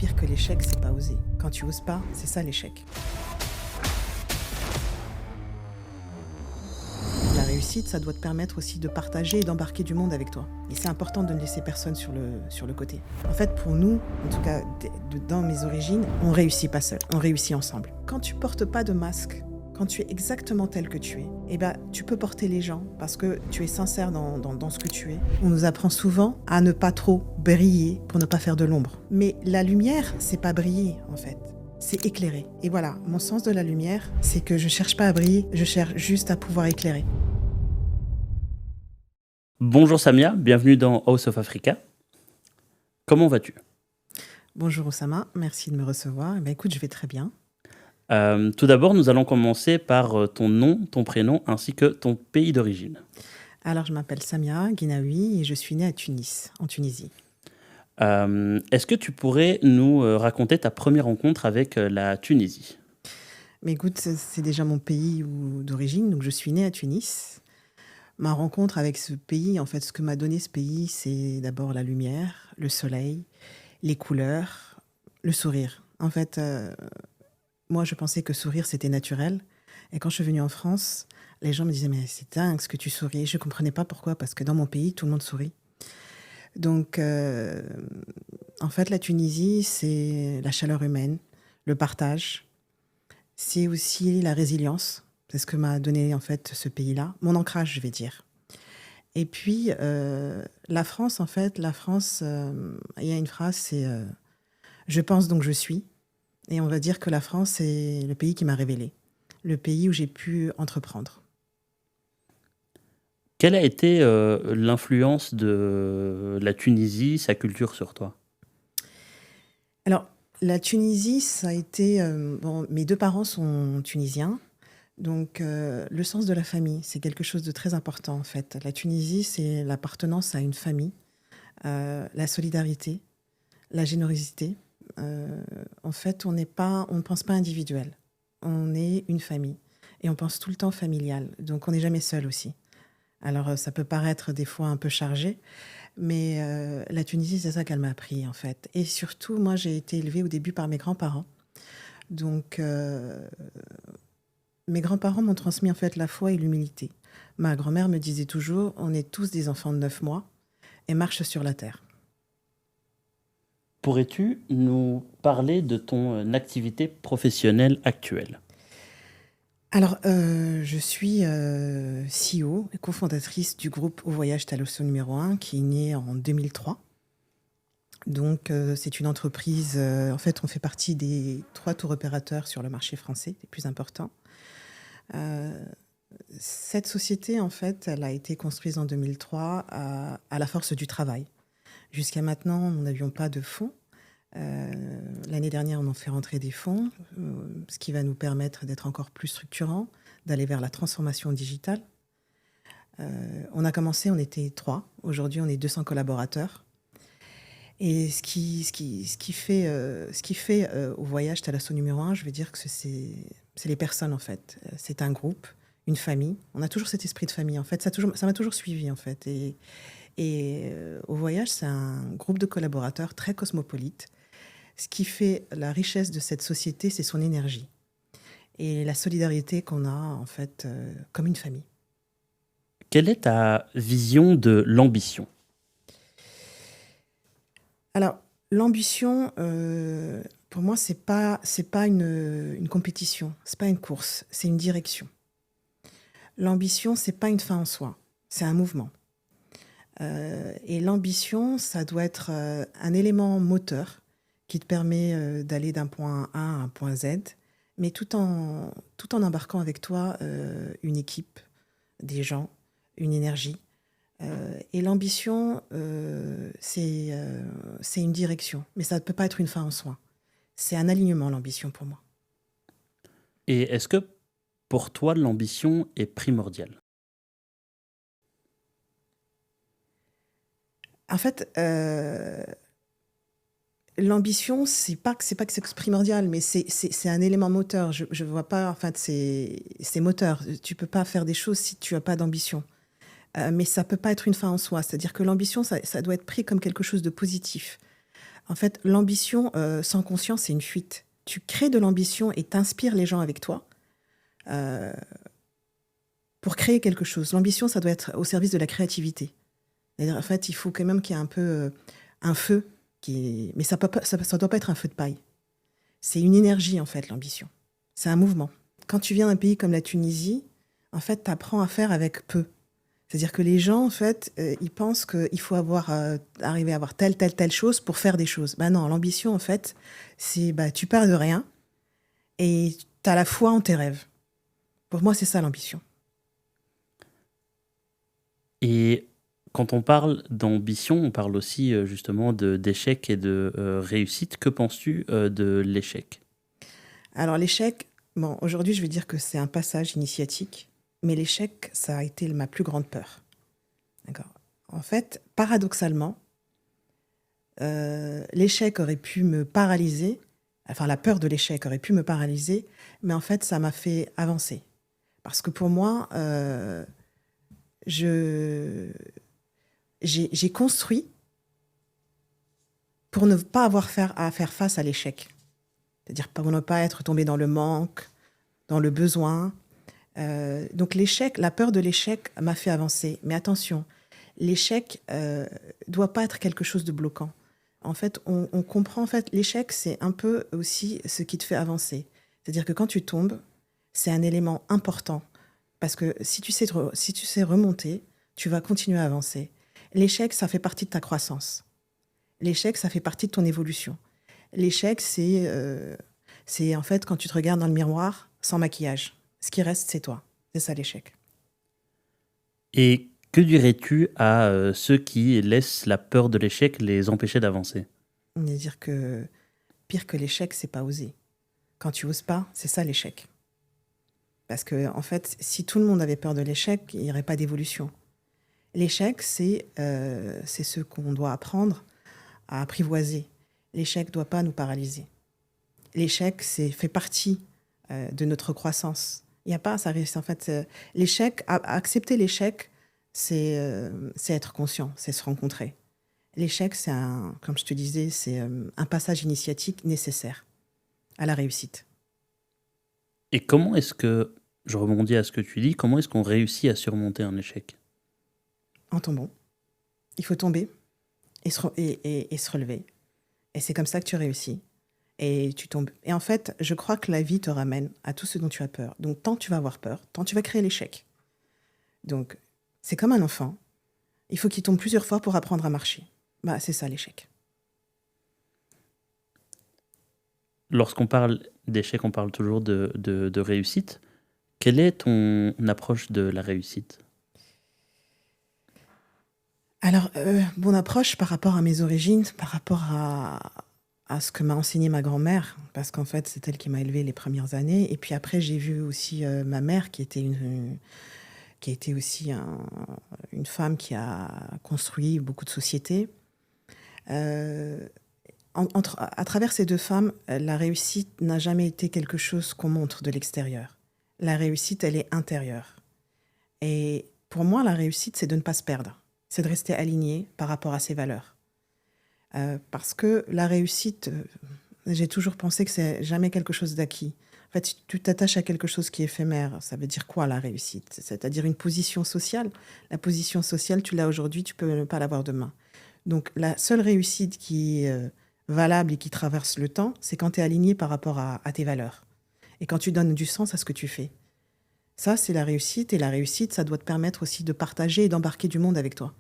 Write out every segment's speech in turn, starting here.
Pire que l'échec, c'est pas oser. Quand tu oses pas, c'est ça l'échec. La réussite, ça doit te permettre aussi de partager et d'embarquer du monde avec toi. Et c'est important de ne laisser personne sur le côté. En fait, pour nous, en tout cas dans mes origines, on réussit pas seul, on réussit ensemble. Quand tu portes pas de masque, quand tu es exactement tel que tu es, eh ben, tu peux porter les gens parce que tu es sincère dans ce que tu es. On nous apprend souvent à ne pas trop briller pour ne pas faire de l'ombre. Mais la lumière, c'est pas briller, en fait. C'est éclairer. Et voilà, mon sens de la lumière, c'est que je cherche pas à briller, je cherche juste à pouvoir éclairer. Bonjour Samia, bienvenue dans House of Africa. Comment vas-tu? Bonjour Oussama, merci de me recevoir. Eh ben, écoute, je vais très bien. Tout d'abord, nous allons commencer par ton nom, ton prénom, ainsi que ton pays d'origine. Alors, je m'appelle Samia Guinaoui et je suis née à Tunis, en Tunisie. Est-ce que tu pourrais nous raconter ta première rencontre avec la Tunisie? Mais écoute, c'est déjà mon pays d'origine, donc je suis née à Tunis. Ma rencontre avec ce pays, en fait, ce que m'a donné ce pays, c'est d'abord la lumière, le soleil, les couleurs, le sourire. En fait, moi, je pensais que sourire, c'était naturel. Et quand je suis venue en France, les gens me disaient, mais c'est dingue ce que tu souris. Je ne comprenais pas pourquoi, parce que dans mon pays, tout le monde sourit. Donc, en fait, la Tunisie, c'est la chaleur humaine, le partage. C'est aussi la résilience. C'est ce que m'a donné, en fait, ce pays-là. Mon ancrage, je vais dire. Et puis, la France, en fait, il y a une phrase, c'est je pense donc je suis. Et on va dire que la France, c'est le pays qui m'a révélée, le pays où j'ai pu entreprendre. Quelle a été l'influence de la Tunisie, sa culture sur toi? Alors, la Tunisie, ça a été... bon, mes deux parents sont tunisiens, donc le sens de la famille, c'est quelque chose de très important en fait. La Tunisie, c'est l'appartenance à une famille, la solidarité, la générosité. En fait, on ne pense pas individuel, on est une famille et on pense tout le temps familial, donc on n'est jamais seul aussi. Alors, ça peut paraître des fois un peu chargé, mais la Tunisie, c'est ça qu'elle m'a appris, en fait. Et surtout, moi, j'ai été élevée au début par mes grands-parents. Donc, mes grands-parents m'ont transmis, en fait, la foi et l'humilité. Ma grand-mère me disait toujours, on est tous des enfants de 9 mois et marche sur la terre. Pourrais-tu nous parler de ton activité professionnelle actuelle? Alors, je suis CEO et cofondatrice du groupe Au Voyage Thalasso numéro 1, qui est né en 2003. Donc, c'est une entreprise, en fait, on fait partie des 3 tours opérateurs sur le marché français, les plus importants. Cette société, en fait, elle a été construite en 2003 à la force du travail. Jusqu'à maintenant, nous n'avions pas de fonds. L'année dernière, on en fait rentrer des fonds, ce qui va nous permettre d'être encore plus structurants, d'aller vers la transformation digitale. On a commencé, on était 3. Aujourd'hui, on est 200 collaborateurs. Et ce qui fait au voyage Thalasso numéro 1, je veux dire que c'est les personnes, en fait. C'est un groupe, une famille. On a toujours cet esprit de famille, en fait. Ça m'a toujours suivi, en fait. Et au voyage, c'est un groupe de collaborateurs très cosmopolite. Ce qui fait la richesse de cette société, c'est son énergie et la solidarité qu'on a, en fait, comme une famille. Quelle est ta vision de l'ambition? Alors, l'ambition, pour moi, c'est pas une compétition, c'est pas une course, c'est une direction. L'ambition, c'est pas une fin en soi, c'est un mouvement. Et l'ambition, ça doit être un élément moteur qui te permet d'aller d'un point A à un point Z, mais tout en embarquant avec toi une équipe, des gens, une énergie. Et l'ambition, c'est une direction, mais ça ne peut pas être une fin en soi. C'est un alignement, l'ambition, pour moi. Et est-ce que pour toi, l'ambition est primordiale? En fait, l'ambition, c'est pas que c'est primordial, mais c'est un élément moteur. Je vois pas, en fait, c'est moteur. Tu peux pas faire des choses si tu as pas d'ambition. Mais ça peut pas être une fin en soi. C'est-à-dire que l'ambition, ça doit être pris comme quelque chose de positif. En fait, l'ambition sans conscience, c'est une fuite. Tu crées de l'ambition et t'inspires les gens avec toi euh, pour créer quelque chose. L'ambition, ça doit être au service de la créativité. C'est-à-dire, en fait, il faut quand même qu'il y ait un peu un feu, mais ça ne doit pas être un feu de paille. C'est une énergie, en fait, l'ambition. C'est un mouvement. Quand tu viens d'un pays comme la Tunisie, en fait, tu apprends à faire avec peu. C'est-à-dire que les gens, en fait, ils pensent qu'il faut arriver à avoir telle chose pour faire des choses. Bah non, l'ambition, en fait, c'est tu pars de rien et tu as la foi en tes rêves. Pour moi, c'est ça l'ambition. Et quand on parle d'ambition, on parle aussi justement d'échec et de réussite. Que penses-tu de l'échec? Alors l'échec, bon, aujourd'hui, je vais dire que c'est un passage initiatique, mais l'échec, ça a été ma plus grande peur. D'accord. En fait, paradoxalement, l'échec aurait pu me paralyser, enfin la peur de l'échec aurait pu me paralyser, mais en fait, ça m'a fait avancer. Parce que pour moi, j'ai construit pour ne pas avoir à faire face à l'échec. C'est-à-dire pour ne pas être tombé dans le manque, dans le besoin. Donc l'échec, la peur de l'échec m'a fait avancer. Mais attention, l'échec doit pas être quelque chose de bloquant. En fait, on comprend, en fait, l'échec, c'est un peu aussi ce qui te fait avancer. C'est-à-dire que quand tu tombes, c'est un élément important. Parce que si tu sais remonter, tu vas continuer à avancer. L'échec, ça fait partie de ta croissance. L'échec, ça fait partie de ton évolution. L'échec, c'est en fait quand tu te regardes dans le miroir sans maquillage. Ce qui reste, c'est toi. C'est ça l'échec. Et que dirais-tu à ceux qui laissent la peur de l'échec les empêcher d'avancer? C'est-à-dire que pire que l'échec, c'est pas oser. Quand tu oses pas, c'est ça l'échec. Parce que en fait, si tout le monde avait peur de l'échec, il n'y aurait pas d'évolution. L'échec, c'est ce qu'on doit apprendre à apprivoiser. L'échec ne doit pas nous paralyser. L'échec, fait partie de notre croissance. Il n'y a pas, ça reste en fait, l'échec, accepter l'échec, c'est être conscient, c'est se rencontrer. L'échec, comme je te disais, c'est un passage initiatique nécessaire à la réussite. Et comment est-ce que, je rebondis à ce que tu dis, comment est-ce qu'on réussit à surmonter un échec? En tombant, il faut tomber et se relever. Et c'est comme ça que tu réussis. Et tu tombes. Et en fait, je crois que la vie te ramène à tout ce dont tu as peur. Donc, tant tu vas avoir peur, tant tu vas créer l'échec. Donc, c'est comme un enfant. Il faut qu'il tombe plusieurs fois pour apprendre à marcher. C'est ça l'échec. Lorsqu'on parle d'échec, on parle toujours de réussite. Quelle est ton approche de la réussite? Alors, mon approche par rapport à mes origines, par rapport à ce que m'a enseigné ma grand-mère, parce qu'en fait, c'est elle qui m'a élevée les premières années. Et puis après, j'ai vu aussi ma mère, qui a été aussi une femme qui a construit beaucoup de sociétés. Euh, à travers ces deux femmes, la réussite n'a jamais été quelque chose qu'on montre de l'extérieur. La réussite, elle est intérieure. Et pour moi, la réussite, c'est de ne pas se perdre. C'est de rester aligné par rapport à ses valeurs. Parce que la réussite, j'ai toujours pensé que c'est jamais quelque chose d'acquis. En fait, si tu t'attaches à quelque chose qui est éphémère, ça veut dire quoi la réussite? C'est-à-dire une position sociale. La position sociale, tu l'as aujourd'hui, tu peux ne pas l'avoir demain. Donc la seule réussite qui est valable et qui traverse le temps, c'est quand tu es aligné par rapport à tes valeurs. Et quand tu donnes du sens à ce que tu fais. Ça, c'est la réussite. Et la réussite, ça doit te permettre aussi de partager et d'embarquer du monde avec toi.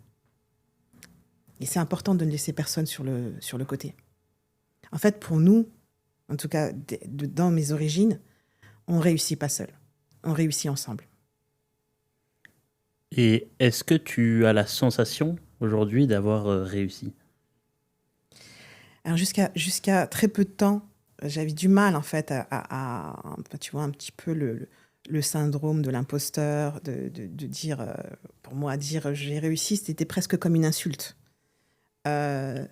Et c'est important de ne laisser personne sur le côté. En fait, pour nous, en tout cas dans mes origines, on ne réussit pas seul. On réussit ensemble. Et est-ce que tu as la sensation aujourd'hui d'avoir réussi? Alors jusqu'à très peu de temps, j'avais du mal en fait tu vois, un petit peu le syndrome de l'imposteur, de dire, pour moi, dire j'ai réussi, c'était presque comme une insulte. Euh,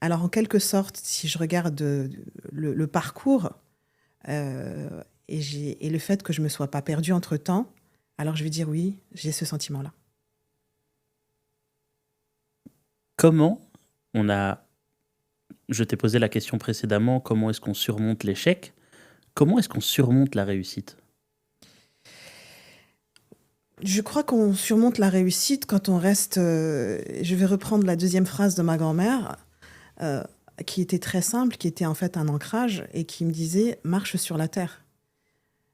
alors en quelque sorte, si je regarde le parcours et le fait que je ne me sois pas perdue entre-temps, alors je vais dire oui, j'ai ce sentiment-là. Comment on a je t'ai posé la question précédemment, comment est-ce qu'on surmonte l'échec? Comment est-ce qu'on surmonte la réussite? Je crois qu'on surmonte la réussite quand on reste. Je vais reprendre la deuxième phrase de ma grand-mère, euh, qui était très simple, qui était en fait un ancrage et qui me disait marche sur la terre.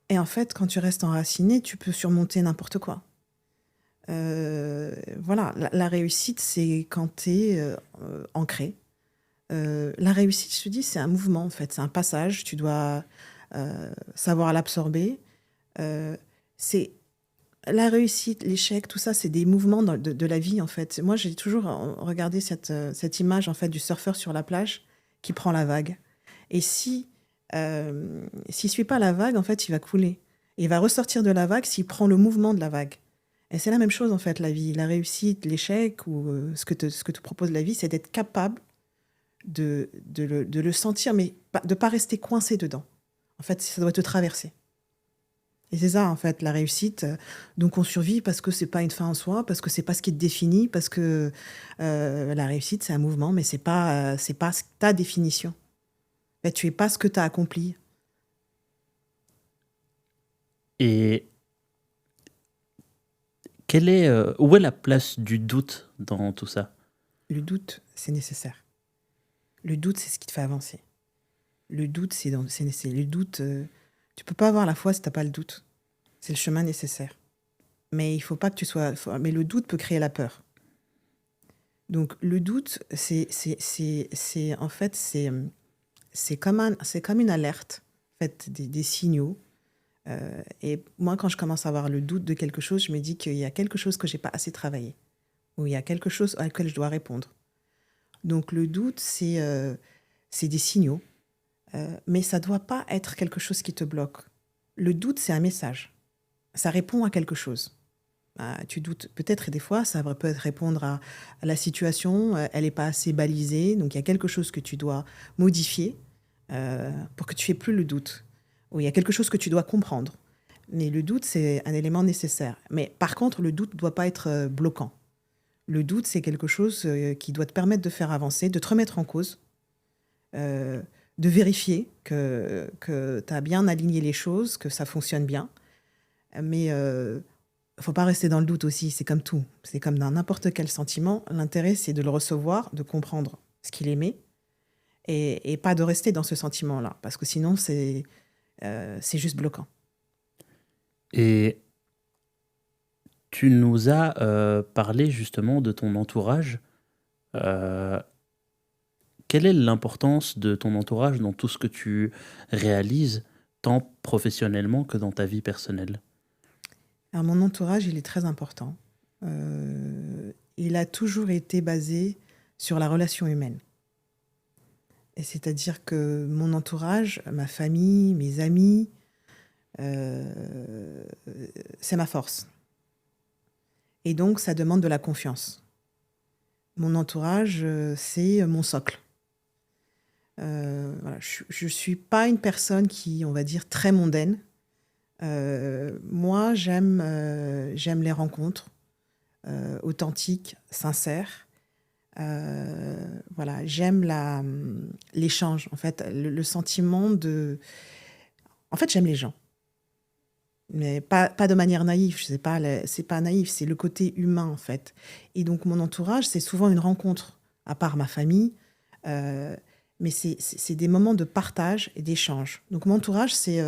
Et en fait, quand tu restes enraciné, tu peux surmonter n'importe quoi. Voilà, la réussite, c'est quand tu es ancré. La réussite, je te dis, c'est un mouvement en fait, c'est un passage. Tu dois savoir l'absorber. Euh, c'est la réussite, l'échec, tout ça, c'est des mouvements de la vie, en fait. Moi, j'ai toujours regardé cette image, en fait, du surfeur sur la plage qui prend la vague. Et s'il suit pas la vague, en fait, il va couler. Il va ressortir de la vague s'il prend le mouvement de la vague. Et c'est la même chose, en fait, la vie. La réussite, l'échec, ou ce que te propose la vie, c'est d'être capable de le sentir, mais de pas rester coincé dedans. En fait, ça doit te traverser. Et c'est ça, en fait, la réussite. Donc, on survit parce que c'est pas une fin en soi, parce que c'est pas ce qui te définit, parce que la réussite, c'est un mouvement, mais c'est pas ta définition. En fait, tu es pas ce que tu as accompli. Et où est la place du doute dans tout ça? Le doute, c'est nécessaire. Le doute, c'est ce qui te fait avancer. Le doute, c'est le doute. Tu peux pas avoir la foi si t'as pas le doute. C'est le chemin nécessaire. Mais il faut pas que tu sois. Mais le doute peut créer la peur. Donc, le doute, en fait, c'est comme une alerte, en fait, des signaux. Et moi, quand je commence à avoir le doute de quelque chose, je me dis qu'il y a quelque chose que j'ai pas assez travaillé, ou il y a quelque chose à laquelle je dois répondre. Donc, le doute, c'est des signaux, mais ça doit pas être quelque chose qui te bloque. Le doute, c'est un message. Ça répond à quelque chose. Tu doutes peut-être, et des fois, ça peut répondre à la situation, elle n'est pas assez balisée, donc il y a quelque chose que tu dois modifier pour que tu aies plus le doute. Ou il y a quelque chose que tu dois comprendre. Mais le doute, c'est un élément nécessaire. Mais par contre, le doute ne doit pas être bloquant. Le doute, c'est quelque chose qui doit te permettre de faire avancer, de te remettre en cause, euh, de vérifier que tu as bien aligné les choses, que ça fonctionne bien. Mais faut pas rester dans le doute aussi, c'est comme tout. C'est comme dans n'importe quel sentiment. L'intérêt, c'est de le recevoir, de comprendre ce qu'il aimait et pas de rester dans ce sentiment-là. Parce que sinon, c'est juste bloquant. Et tu nous as parlé justement de ton entourage. Euh, Quelle est l'importance de ton entourage dans tout ce que tu réalises, tant professionnellement que dans ta vie personnelle? Alors, mon entourage, il est très important. Il a toujours été basé sur la relation humaine. Et c'est-à-dire que mon entourage, ma famille, mes amis, euh, c'est ma force. Et donc, ça demande de la confiance. Mon entourage, c'est mon socle. Voilà, je ne suis pas une personne qui, on va dire, très mondaine. Moi, j'aime les rencontres authentiques, sincères. Voilà, j'aime l'échange, en fait, le sentiment de... En fait, j'aime les gens, mais pas de manière naïve. C'est pas naïf, c'est le côté humain, en fait. Et donc, mon entourage, c'est souvent une rencontre, à part ma famille. Euh, mais c'est des moments de partage et d'échange. Donc, mon entourage, c'est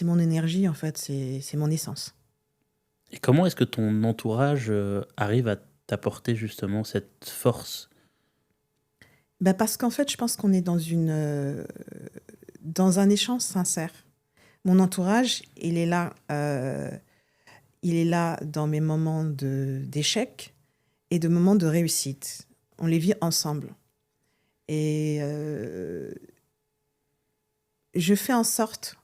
mon énergie, en fait, c'est mon essence. Et comment est-ce que ton entourage arrive à t'apporter justement cette force? Ben parce qu'en fait, je pense qu'on est dans un échange sincère. Mon entourage, il est là dans mes moments d'échec et de moments de réussite. On les vit ensemble. Et je fais en sorte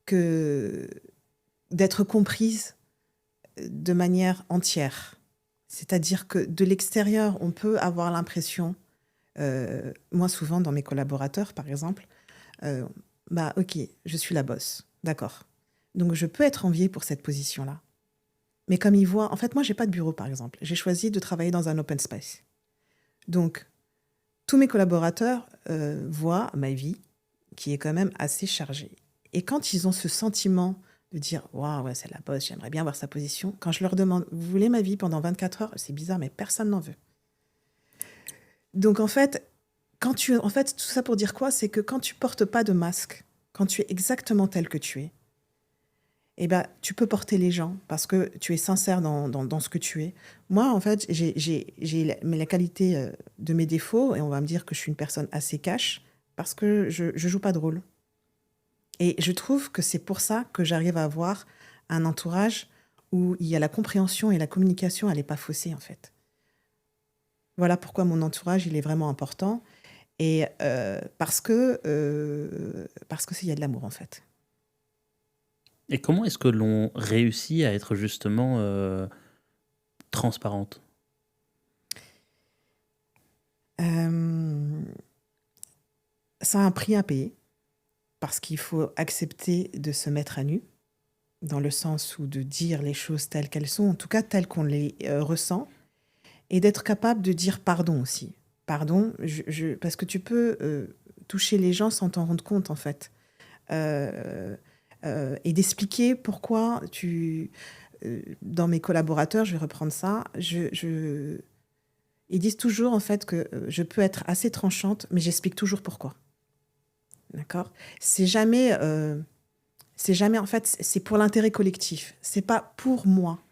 que d'être comprise de manière entière. C'est-à-dire que de l'extérieur, on peut avoir l'impression, moi souvent dans mes collaborateurs par exemple, euh, bah ok, je suis la boss, d'accord. Donc je peux être enviée pour cette position-là. Mais comme ils voient, en fait moi j'ai pas de bureau par exemple, j'ai choisi de travailler dans un open space. Donc tous mes collaborateurs voient ma vie qui est quand même assez chargée. Et quand ils ont ce sentiment de dire waouh, ouais, c'est la boss, j'aimerais bien avoir sa position, quand je leur demande vous voulez ma vie pendant 24 heures, c'est bizarre, mais personne n'en veut. Donc en fait, en fait, tout ça pour dire quoi? C'est que quand tu portes pas de masque, quand tu es exactement tel que tu es, eh ben, tu peux porter les gens parce que tu es sincère dans ce que tu es. Moi, en fait, j'ai la qualité de mes défauts et on va me dire que je suis une personne assez cash parce que je joue pas de rôle. Et je trouve que c'est pour ça que j'arrive à avoir un entourage où il y a la compréhension et la communication, elle n'est pas faussée, en fait. Voilà pourquoi mon entourage, il est vraiment important. Et parce que il y a de l'amour, en fait. Et comment est-ce que l'on réussit à être justement, transparente? Euh, Ça a un prix à payer parce qu'il faut accepter de se mettre à nu, dans le sens où de dire les choses telles qu'elles sont, en tout cas telles qu'on les ressent, et d'être capable de dire pardon aussi. Pardon, parce que tu peux toucher les gens sans t'en rendre compte, en fait. Et d'expliquer pourquoi dans mes collaborateurs, je vais reprendre ça, ils disent toujours, en fait, que je peux être assez tranchante, mais j'explique toujours pourquoi. D'accord? C'est jamais, en fait, c'est pour l'intérêt collectif. C'est pas pour moi.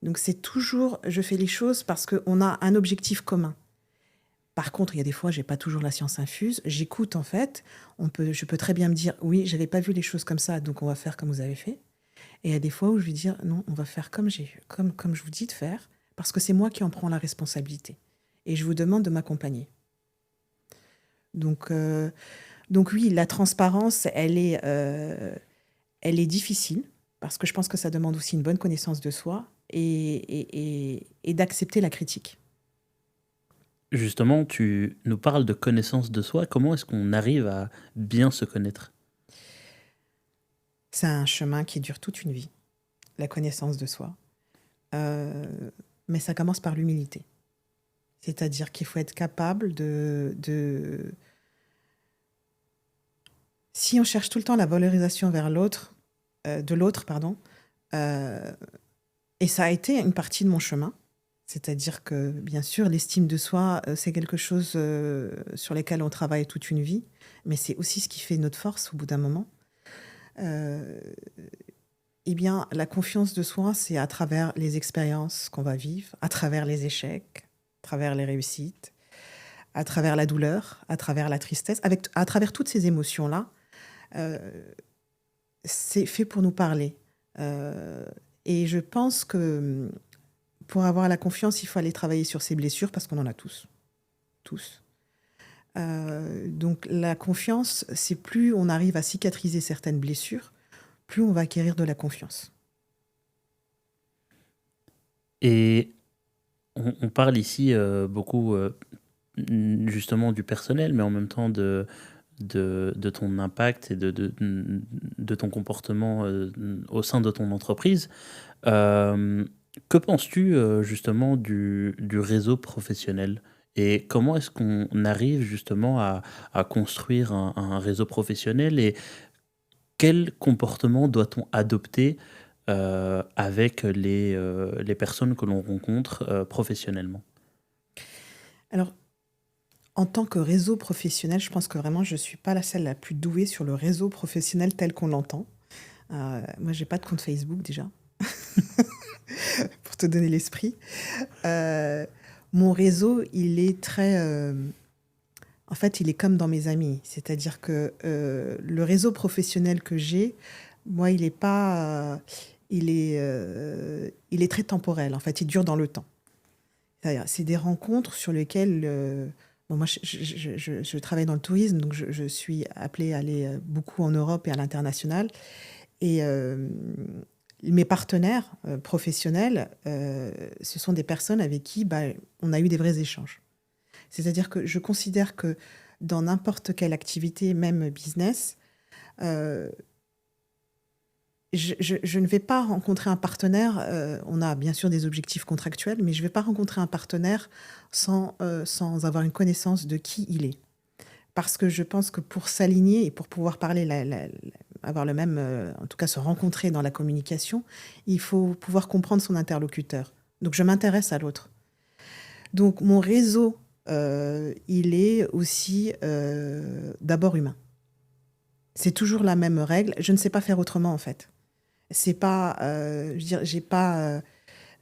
Donc, c'est toujours, je fais les choses parce qu'on a un objectif commun. Par contre, il y a des fois, j'ai pas toujours la science infuse. J'écoute, en fait. Je peux très bien me dire, oui, j'avais pas vu les choses comme ça, donc on va faire comme vous avez fait. Et il y a des fois où je vais dire, non, on va faire comme je vous dis de faire, parce que c'est moi qui en prends la responsabilité. Et je vous demande de m'accompagner. Donc, euh, donc oui, la transparence, elle est difficile, parce que je pense que ça demande aussi une bonne connaissance de soi et d'accepter la critique. Justement, tu nous parles de connaissance de soi. Comment est-ce qu'on arrive à bien se connaître? C'est un chemin qui dure toute une vie, la connaissance de soi. Euh, mais ça commence par l'humilité. C'est-à-dire qu'il faut être capable Si on cherche tout le temps la valorisation vers l'autre, de l'autre, pardon, euh, et ça a été une partie de mon chemin, c'est-à-dire que, bien sûr, l'estime de soi, c'est quelque chose sur lequel on travaille toute une vie, mais c'est aussi ce qui fait notre force au bout d'un moment. Euh, eh bien, la confiance de soi, c'est à travers les expériences qu'on va vivre, à travers les échecs, à travers les réussites, à travers la douleur, à travers la tristesse, à travers toutes ces émotions-là. euh, c'est fait pour nous parler. Euh, et je pense que pour avoir la confiance, il faut aller travailler sur ses blessures parce qu'on en a tous. Tous. Donc la confiance, c'est plus on arrive à cicatriser certaines blessures, plus on va acquérir de la confiance. Et on parle ici, beaucoup, justement du personnel, mais en même temps de ton impact et de ton comportement, au sein de ton entreprise. Hem, que penses-tu, justement du réseau professionnel? Et comment est-ce qu'on arrive justement à construire un réseau professionnel et quel comportement doit-on adopter, avec les personnes que l'on rencontre, professionnellement? Alors, en tant que réseau professionnel, je pense que vraiment, je ne suis pas la celle la plus douée sur le réseau professionnel tel qu'on l'entend. Moi, j'ai pas de compte Facebook déjà, pour te donner l'esprit. Euh, Mon réseau, il est très... en fait, il est comme dans mes amis. C'est-à-dire que le réseau professionnel que j'ai, moi, il est pas... il est très temporel. En fait, il dure dans le temps. C'est-à-dire, c'est des rencontres sur lesquelles... bon, moi, je travaille dans le tourisme, donc je suis appelée à aller beaucoup en Europe et à l'international. Et mes partenaires professionnels, ce sont des personnes avec qui bah, on a eu des vrais échanges. C'est-à-dire que je considère que dans n'importe quelle activité, même business, euh, je ne vais pas rencontrer un partenaire, on a bien sûr des objectifs contractuels, mais je ne vais pas rencontrer un partenaire sans avoir une connaissance de qui il est. Parce que je pense que pour s'aligner et pour pouvoir parler, avoir le même, en tout cas se rencontrer dans la communication, il faut pouvoir comprendre son interlocuteur. Donc je m'intéresse à l'autre. Donc mon réseau, il est aussi d'abord humain. C'est toujours la même règle. Je ne sais pas faire autrement en fait. C'est pas, je veux dire, j'ai pas,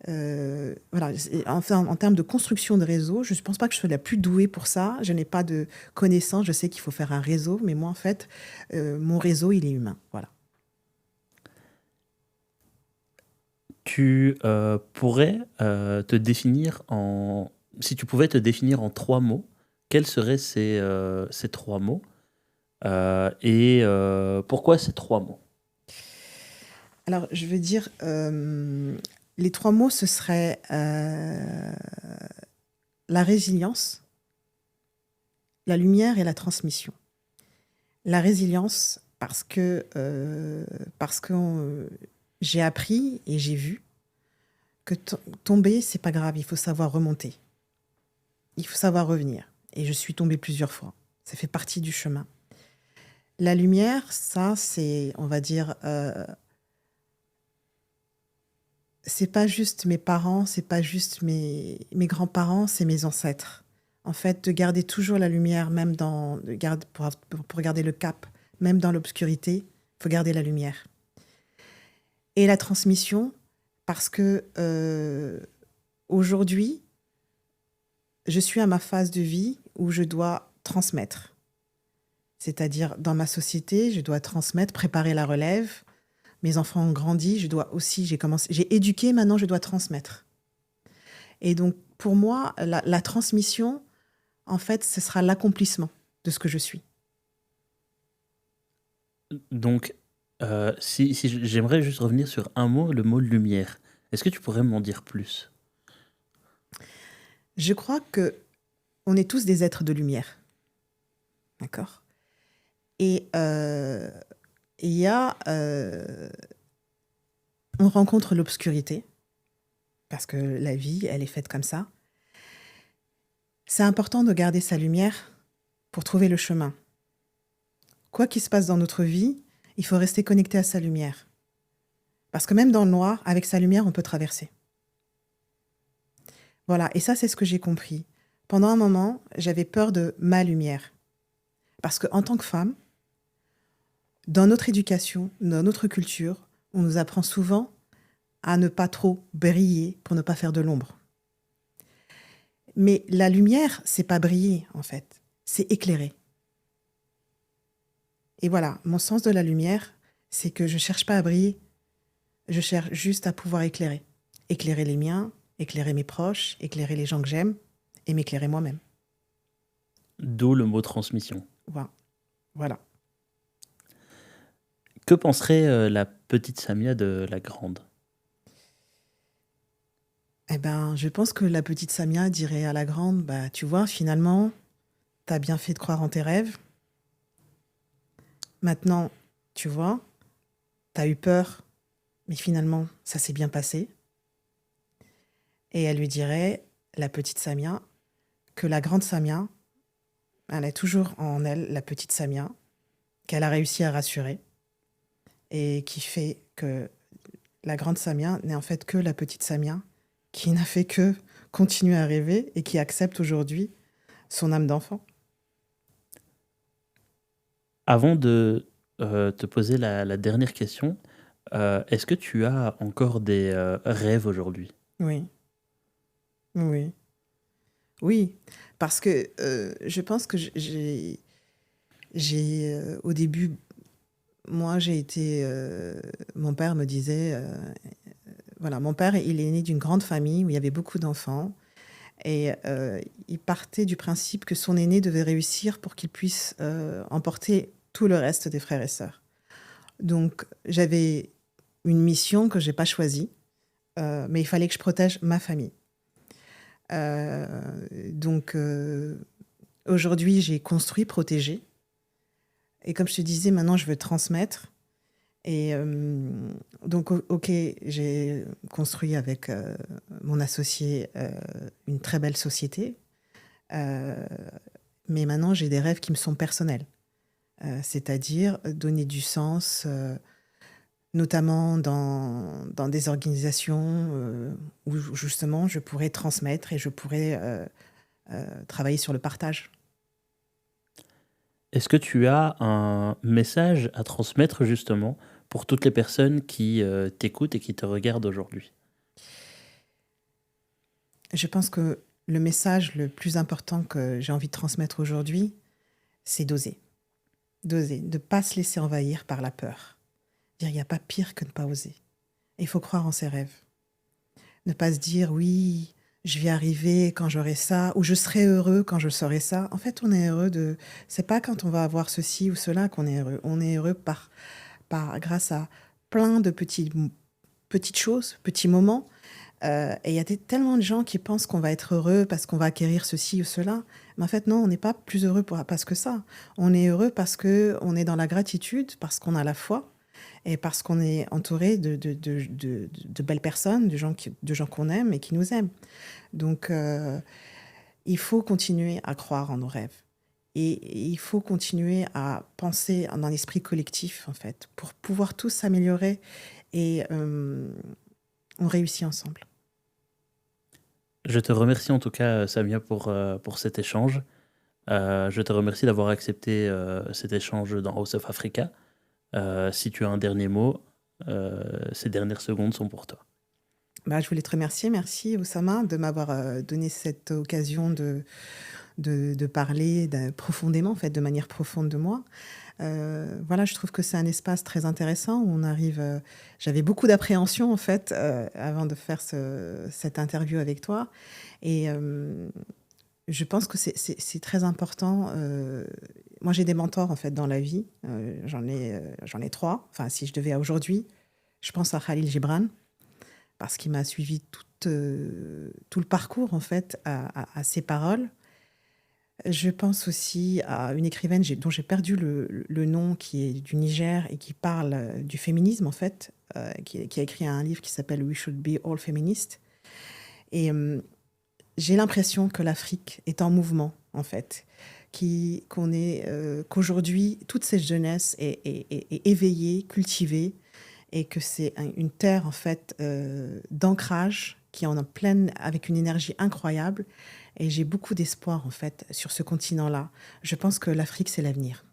voilà, enfin, en termes de construction de réseau, je ne pense pas que je sois la plus douée pour ça. Je n'ai pas de connaissances. Je sais qu'il faut faire un réseau, mais moi, en fait, mon réseau, il est humain. Voilà. Tu pourrais te définir en... Si tu pouvais te définir en 3 mots, quels seraient ces 3 mots et pourquoi ces 3 mots? Alors, je veux dire, les 3 mots, ce serait la résilience, la lumière et la transmission. La résilience, parce que j'ai appris et j'ai vu que tomber, c'est pas grave, il faut savoir remonter. Il faut savoir revenir. Et je suis tombée plusieurs fois. Ça fait partie du chemin. La lumière, ça, c'est, on va dire, c'est pas juste mes parents, c'est pas juste mes grands-parents, c'est mes ancêtres. En fait, de garder toujours la lumière, même pour garder le cap, même dans l'obscurité, il faut garder la lumière. Et la transmission, parce que aujourd'hui, je suis à ma phase de vie où je dois transmettre. C'est-à-dire, dans ma société, je dois transmettre, préparer la relève. Mes enfants ont grandi, j'ai éduqué, maintenant je dois transmettre. Et donc, pour moi, la transmission, en fait, ce sera l'accomplissement de ce que je suis. Donc, j'aimerais juste revenir sur un mot, le mot lumière. Est-ce que tu pourrais m'en dire plus? Je crois que on est tous des êtres de lumière. D'accord? Et il y a... on rencontre l'obscurité, parce que la vie, elle est faite comme ça. C'est important de garder sa lumière pour trouver le chemin. Quoi qu'il se passe dans notre vie, il faut rester connecté à sa lumière. Parce que même dans le noir, avec sa lumière, on peut traverser. Voilà, et ça, c'est ce que j'ai compris. Pendant un moment, j'avais peur de ma lumière. Parce qu'en tant que femme, dans notre éducation, dans notre culture, on nous apprend souvent à ne pas trop briller pour ne pas faire de l'ombre. Mais la lumière, c'est pas briller, en fait. C'est éclairer. Et voilà, mon sens de la lumière, c'est que je cherche pas à briller. Je cherche juste à pouvoir éclairer. Éclairer les miens, éclairer mes proches, éclairer les gens que j'aime et m'éclairer moi-même. D'où le mot transmission. Voilà. Que penserait la petite Samia de la grande? Eh ben, je pense que la petite Samia dirait à la grande, bah, tu vois, finalement, t'as bien fait de croire en tes rêves. Maintenant, tu vois, t'as eu peur, mais finalement, ça s'est bien passé. Et elle lui dirait, la petite Samia, que la grande Samia, elle a toujours en elle la petite Samia, qu'elle a réussi à rassurer, et qui fait que la grande Samia n'est en fait que la petite Samia, qui n'a fait que continuer à rêver et qui accepte aujourd'hui son âme d'enfant. Avant de te poser la dernière question, est-ce que tu as encore des rêves aujourd'hui? Oui, oui, oui, parce que je pense que au début, moi j'ai été, mon père me disait, voilà, mon père il est né d'une grande famille où il y avait beaucoup d'enfants et il partait du principe que son aîné devait réussir pour qu'il puisse emporter tout le reste des frères et sœurs. Donc j'avais une mission que j'ai pas choisie, mais il fallait que je protège ma famille. Donc aujourd'hui, j'ai construit, protégé. Et comme je te disais, maintenant, je veux transmettre. Et donc, ok, j'ai construit avec mon associé une très belle société, euh, mais maintenant j'ai des rêves qui me sont personnels. C'est-à-dire donner du sens, notamment dans des organisations où justement je pourrais transmettre et je pourrais travailler sur le partage. Est-ce que tu as un message à transmettre justement pour toutes les personnes qui t'écoutent et qui te regardent aujourd'hui? Je pense que le message le plus important que j'ai envie de transmettre aujourd'hui, c'est d'oser. D'oser, de ne pas se laisser envahir par la peur. Dire, il n'y a pas pire que de ne pas oser. Il faut croire en ses rêves. Ne pas se dire, oui, je vais arriver quand j'aurai ça, ou je serai heureux quand je saurai ça. En fait, on est heureux de... C'est pas quand on va avoir ceci ou cela qu'on est heureux. On est heureux grâce à plein de petites choses, petits moments. Et il y a tellement de gens qui pensent qu'on va être heureux parce qu'on va acquérir ceci ou cela. Mais en fait, non, on n'est pas plus heureux parce que ça. On est heureux parce qu'on est dans la gratitude, parce qu'on a la foi et parce qu'on est entouré de belles personnes, de gens qu'on aime et qui nous aiment. Donc, il faut continuer à croire en nos rêves. Et il faut continuer à penser dans l'esprit collectif, en fait, pour pouvoir tous s'améliorer et on réussit ensemble. Je te remercie en tout cas, Samia, pour cet échange. Je te remercie d'avoir accepté cet échange dans House of Africa. Si tu as un dernier mot, ces dernières secondes sont pour toi. Bah, je voulais te remercier. Merci, Oussama, de m'avoir donné cette occasion de parler profondément, en fait, de manière profonde de moi. Voilà, je trouve que c'est un espace très intéressant où on arrive. J'avais beaucoup d'appréhension, en fait, avant de faire cette interview avec toi. Et je pense que c'est très important. Moi, j'ai des mentors, en fait, dans la vie. J'en ai trois. Enfin, si je devais aujourd'hui, je pense à Khalil Gibran, parce qu'il m'a suivi tout le parcours, en fait, à ses paroles. Je pense aussi à une écrivaine dont j'ai perdu le nom, qui est du Niger et qui parle du féminisme, en fait, qui a écrit un livre qui s'appelle We Should Be All Feminist. Et j'ai l'impression que l'Afrique est en mouvement, en fait, qu'aujourd'hui, toute cette jeunesse est éveillée, cultivée, et que c'est une terre, en fait, d'ancrage qui est en pleine, avec une énergie incroyable. Et j'ai beaucoup d'espoir, en fait, sur ce continent-là. Je pense que l'Afrique, c'est l'avenir.